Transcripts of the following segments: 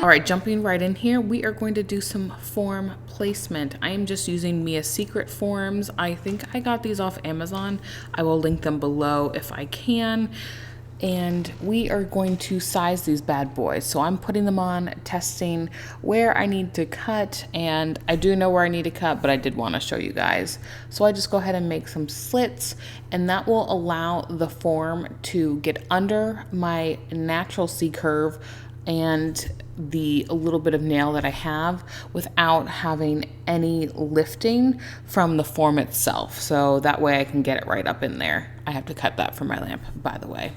All right, jumping right in here, we are going to do some form placement. I am just using Mia's Secret forms. I think I got these off Amazon. I will link them below if I can. And we are going to size these bad boys. So I'm putting them on, testing where I need to cut, and I do know where I need to cut, but I did want to show you guys. So I just go ahead and make some slits, and that will allow the form to get under my natural C curve and the little bit of nail that I have without having any lifting from the form itself. So that way I can get it right up in there. I have to cut that for my lamp, by the way.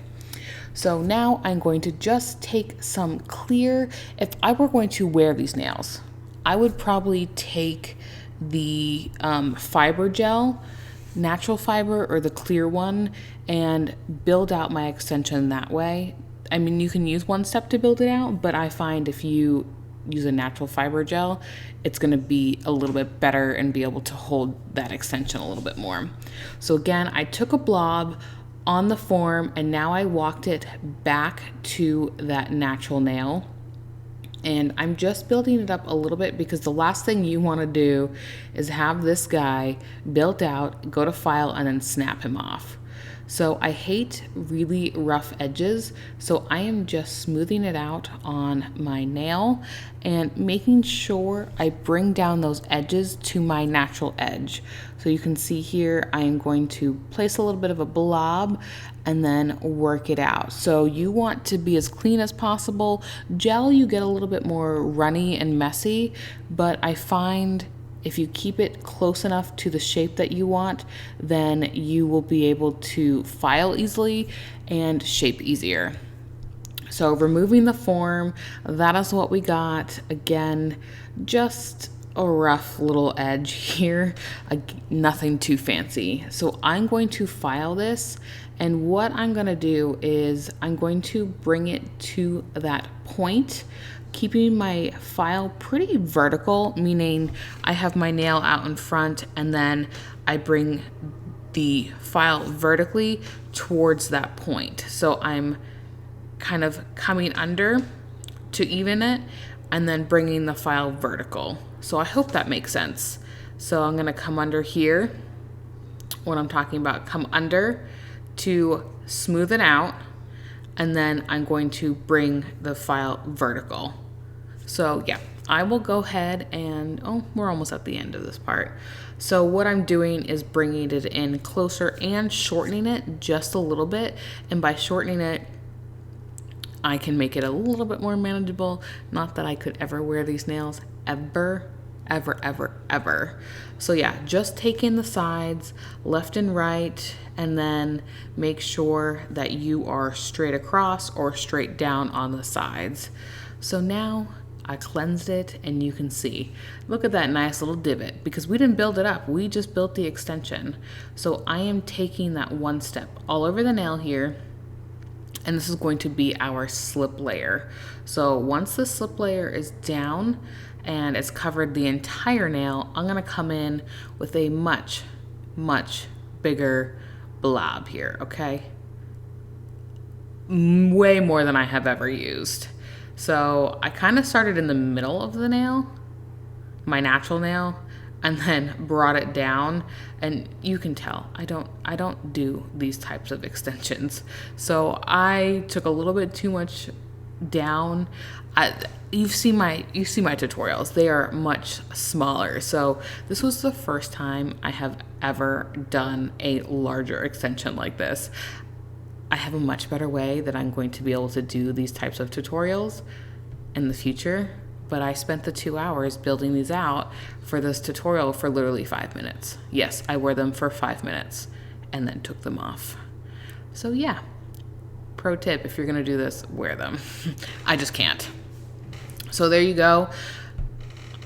So now I'm going to just take some clear, if I were going to wear these nails, I would probably take the fiber gel, natural fiber, or the clear one, and build out my extension that way. I mean, you can use One Step to build it out, but I find if you use a natural fiber gel, it's going to be a little bit better and be able to hold that extension a little bit more. So again, I took a blob on the form and now I walked it back to that natural nail. And I'm just building it up a little bit because the last thing you want to do is have this guy built out, go to file, and then snap him off. So I hate really rough edges, so I am just smoothing it out on my nail and making sure I bring down those edges to my natural edge. So you can see here, I am going to place a little bit of a blob and then work it out. So you want to be as clean as possible. Gel, you get a little bit more runny and messy, but I find if you keep it close enough to the shape that you want, then you will be able to file easily and shape easier. So removing the form, that is what we got. Again, just a rough little edge here, nothing too fancy. So I'm going to file this, and what I'm going to do is I'm going to bring it to that point, keeping my file pretty vertical, meaning I have my nail out in front and then I bring the file vertically towards that point. So I'm kind of coming under to even it and then bringing the file vertical. So I hope that makes sense. So I'm gonna come under here, what I'm talking about, come under to smooth it out, and then I'm going to bring the file vertical. So yeah, I will go ahead and, oh, we're almost at the end of this part. So what I'm doing is bringing it in closer and shortening it just a little bit. And by shortening it, I can make it a little bit more manageable. Not that I could ever wear these nails ever, ever, ever, ever. So yeah, just take in the sides, left and right, and then make sure that you are straight across or straight down on the sides. So now I cleansed it and you can see, look at that nice little divot because we didn't build it up. We just built the extension. So I am taking that one step all over the nail here, and this is going to be our slip layer. So once the slip layer is down and it's covered the entire nail, I'm gonna come in with a much, much bigger blob here, okay? Way more than I have ever used. So I kind of started in the middle of the nail, my natural nail, and then brought it down. And you can tell I don't do these types of extensions. So I took a little bit too much down. You see my tutorials, they are much smaller. So this was the first time I have ever done a larger extension like this. I have a much better way that I'm going to be able to do these types of tutorials in the future, but I spent the 2 hours building these out for this tutorial for literally 5 minutes. Yes, I wore them for 5 minutes and then took them off. So yeah, pro tip, if you're gonna do this, wear them. I just can't. So there you go.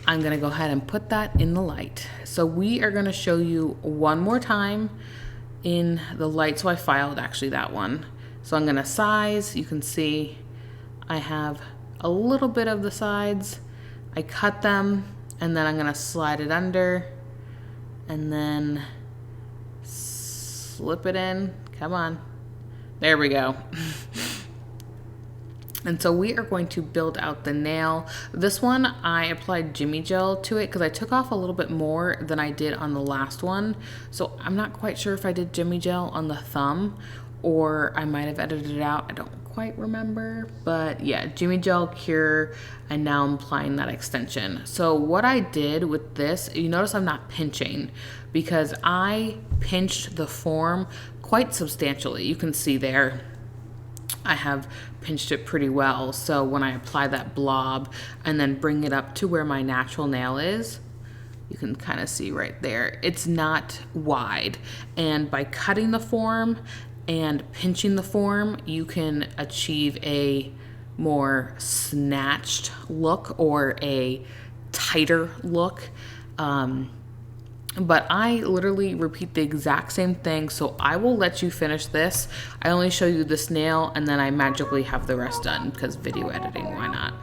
I'm gonna go ahead and put that in the light. So we are gonna show you one more time in the light. So I filed actually that one. So I'm gonna size, you can see I have a little bit of the sides. I cut them and then I'm gonna slide it under and then slip it in. Come on. There we go. And so we are going to build out the nail. This one, I applied Jimmy Gel to it because I took off a little bit more than I did on the last one. So I'm not quite sure if I did Jimmy Gel on the thumb or I might have edited it out. I don't quite remember, but yeah, Jimmy Gel Cure, and now I'm applying that extension. So what I did with this, you notice I'm not pinching because I pinched the form quite substantially. You can see there, I have pinched it pretty well. So when I apply that blob and then bring it up to where my natural nail is, you can kind of see right there, it's not wide. And by cutting the form and pinching the form, you can achieve a more snatched look or a tighter look. But I literally repeat the exact same thing, so I will let you finish this. I only show you this nail and then I magically have the rest done because video editing, why not?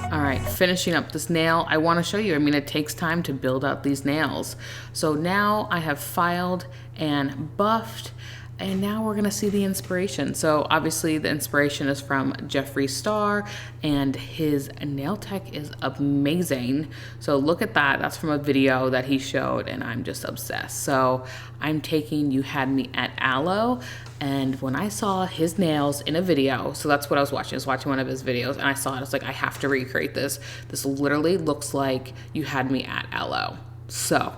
All right, finishing up this nail, I want to show you, I mean, it takes time to build out these nails. So now I have filed and buffed, and now we're gonna see the inspiration. So obviously the inspiration is from Jeffree Star, and his nail tech is amazing. So look at that, that's from a video that he showed, and I'm just obsessed. So I'm taking You Had Me at Aloe, and when I saw his nails in a video, so that's what I was watching. I was watching one of his videos and I saw it. I was like, I have to recreate this. This literally looks like You Had Me at Aloe. So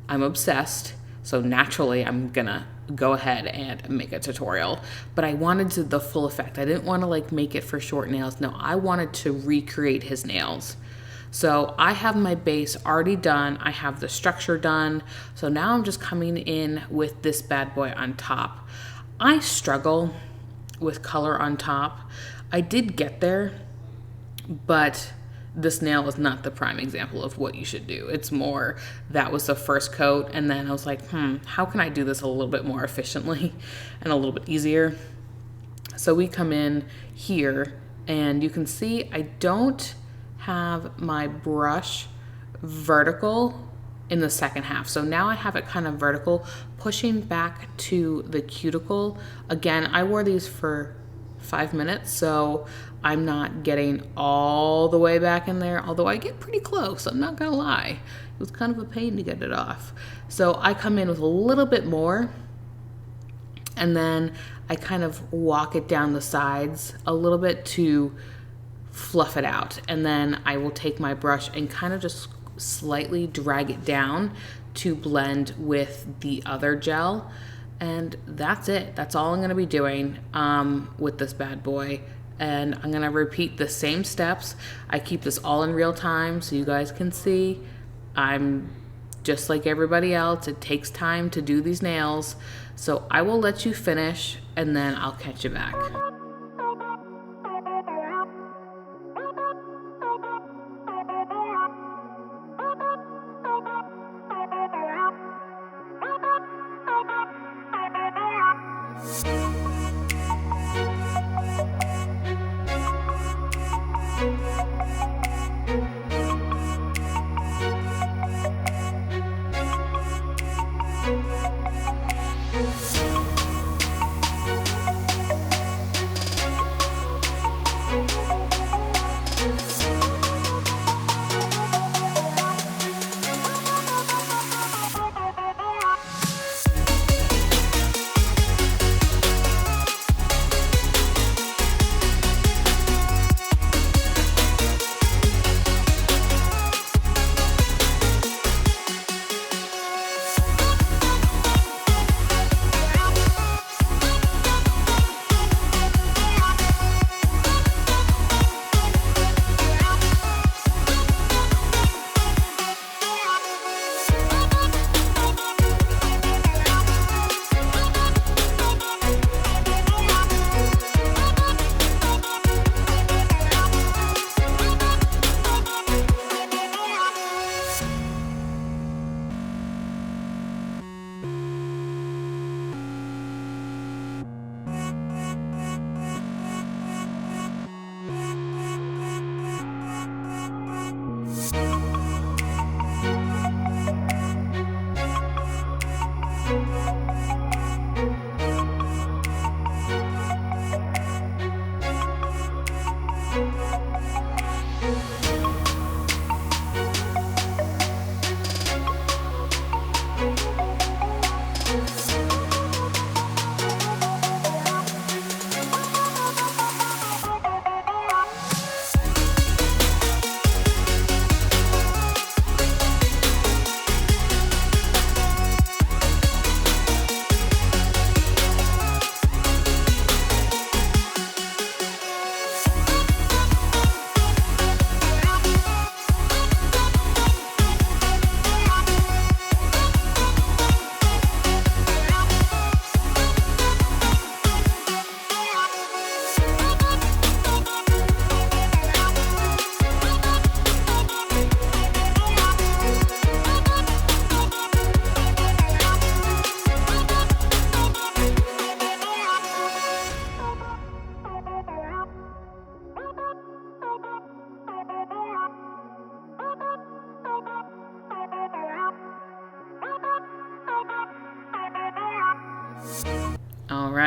I'm obsessed. So naturally I'm gonna go ahead and make a tutorial, but I wanted the full effect. I didn't want to like make it for short nails. No, I wanted to recreate his nails. So I have my base already done. I have the structure done. So now I'm just coming in with this bad boy on top. I struggle with color on top. I did get there, but this nail is not the prime example of what you should do. It's more, that was the first coat, and then I was like, how can I do this a little bit more efficiently and a little bit easier? So we come in here, and you can see I don't have my brush vertical in the second half. So now I have it kind of vertical, pushing back to the cuticle. Again, I wore these for 5 minutes, so I'm not getting all the way back in there, although I get pretty close, I'm not gonna lie. It was kind of a pain to get it off. So I come in with a little bit more, and then I kind of walk it down the sides a little bit to fluff it out. And then I will take my brush and kind of just slightly drag it down to blend with the other gel. And that's it. That's all I'm gonna be doing with this bad boy. And I'm gonna repeat the same steps. I keep this all in real time so you guys can see. I'm just like everybody else. It takes time to do these nails. So I will let you finish and then I'll catch you back.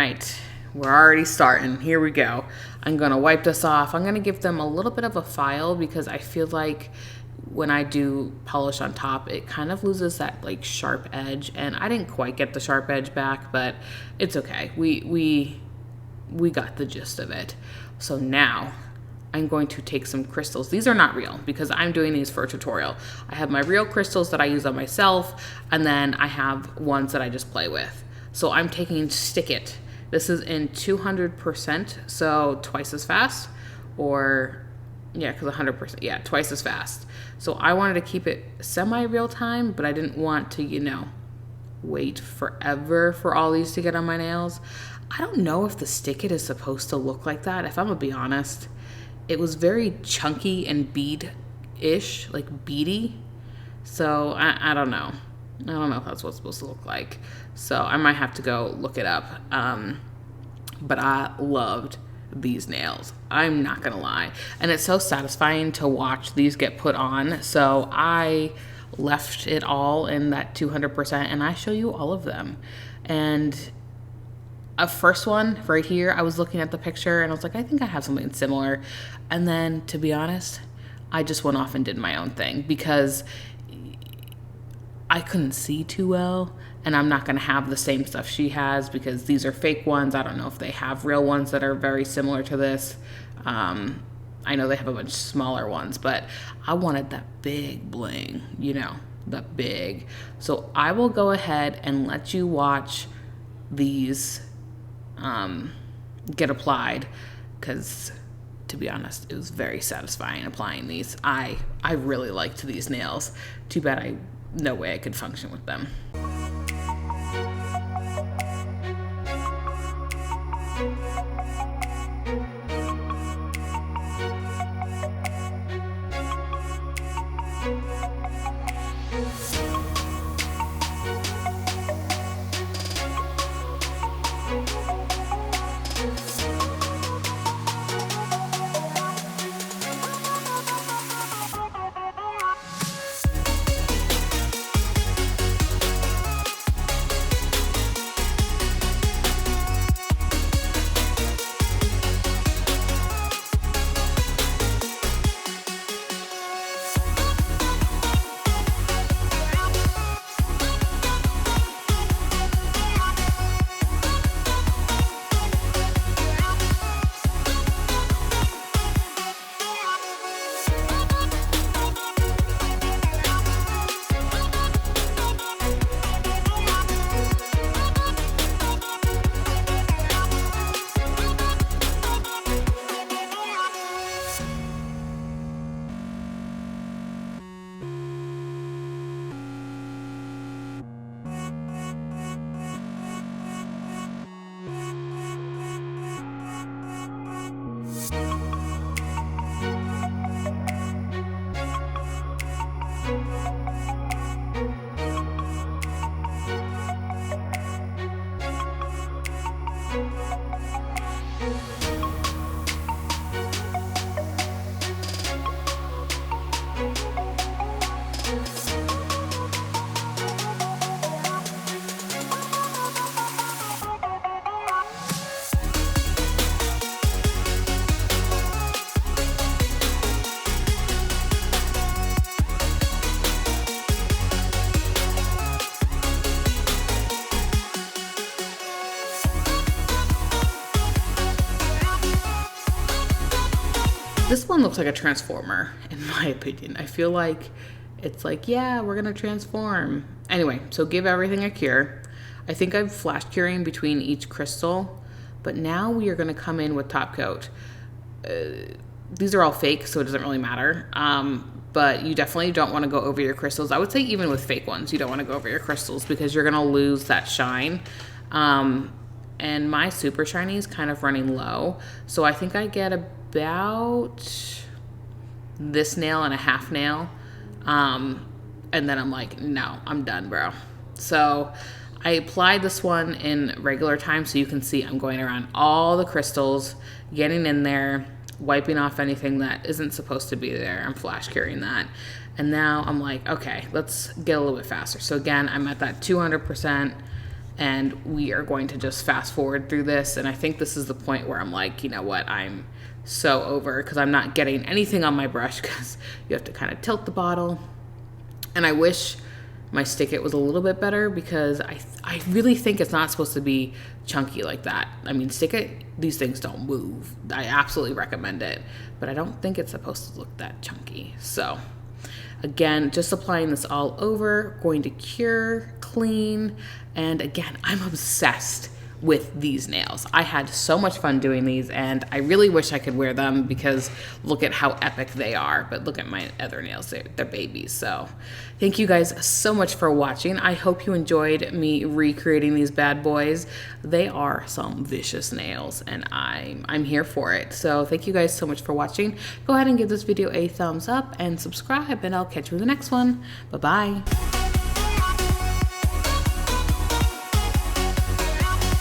right, we're already starting. Here we go. I'm going to wipe this off. I'm going to give them a little bit of a file because I feel like when I do polish on top, it kind of loses that like sharp edge, and I didn't quite get the sharp edge back, but it's okay. We got the gist of it. So now I'm going to take some crystals. These are not real because I'm doing these for a tutorial. I have my real crystals that I use on myself, and then I have ones that I just play with. So I'm taking Stick It. This is in 200%, so twice as fast, or yeah, because 100%, yeah, twice as fast. So I wanted to keep it semi-real time, but I didn't want to, you know, wait forever for all these to get on my nails. I don't know if the Stick It is supposed to look like that, if I'm gonna be honest. It was very chunky and bead-ish, like beady. So I don't know. I don't know if that's what it's supposed to look like. So I might have to go look it up. But I loved these nails. I'm not gonna lie. And it's so satisfying to watch these get put on. So I left it all in that 200% and I show you all of them. And a first one right here, I was looking at the picture and I was like, I think I have something similar. And then to be honest, I just went off and did my own thing because I couldn't see too well, and I'm not gonna have the same stuff she has because these are fake ones. I don't know if they have real ones that are very similar to this. I know they have a bunch smaller ones, but I wanted that big bling, you know, that big. So I will go ahead and let you watch these get applied because to be honest, it was very satisfying applying these. I really liked these nails. Too bad no way I could function with them. This one looks like a transformer, in my opinion. I feel like it's like, yeah, we're gonna transform. Anyway, so give everything a cure. I think I'm flash curing between each crystal, but now we are gonna come in with Topcoat. These are all fake, so it doesn't really matter. But you definitely don't wanna go over your crystals. I would say even with fake ones, you don't wanna go over your crystals because you're gonna lose that shine. And my super shiny is kind of running low. So I think I get about this nail and a half nail. And then I'm like, no, I'm done, bro. So I applied this one in regular time so you can see I'm going around all the crystals, getting in there, wiping off anything that isn't supposed to be there. I'm flash curing that. And now I'm like, okay, let's get a little bit faster. So again, I'm at that 200%. and we are going to just fast forward through this. And I think this is the point where I'm like, you know what, I'm so over, because I'm not getting anything on my brush because you have to kind of tilt the bottle. And I wish my stick it was a little bit better, because I really think it's not supposed to be chunky like that. I mean, stick it, these things don't move. I absolutely recommend it, but I don't think it's supposed to look that chunky. So again, just applying this all over, going to cure, clean, and again, I'm obsessed with these nails. I had so much fun doing these, and I really wish I could wear them because look at how epic they are. But look at my other nails, they're babies. So thank you guys so much for watching. I hope you enjoyed me recreating these bad boys. They are some vicious nails, and I'm here for it. So thank you guys so much for watching. Go ahead and give this video a thumbs up and subscribe, and I'll catch you in the next one. Bye-bye.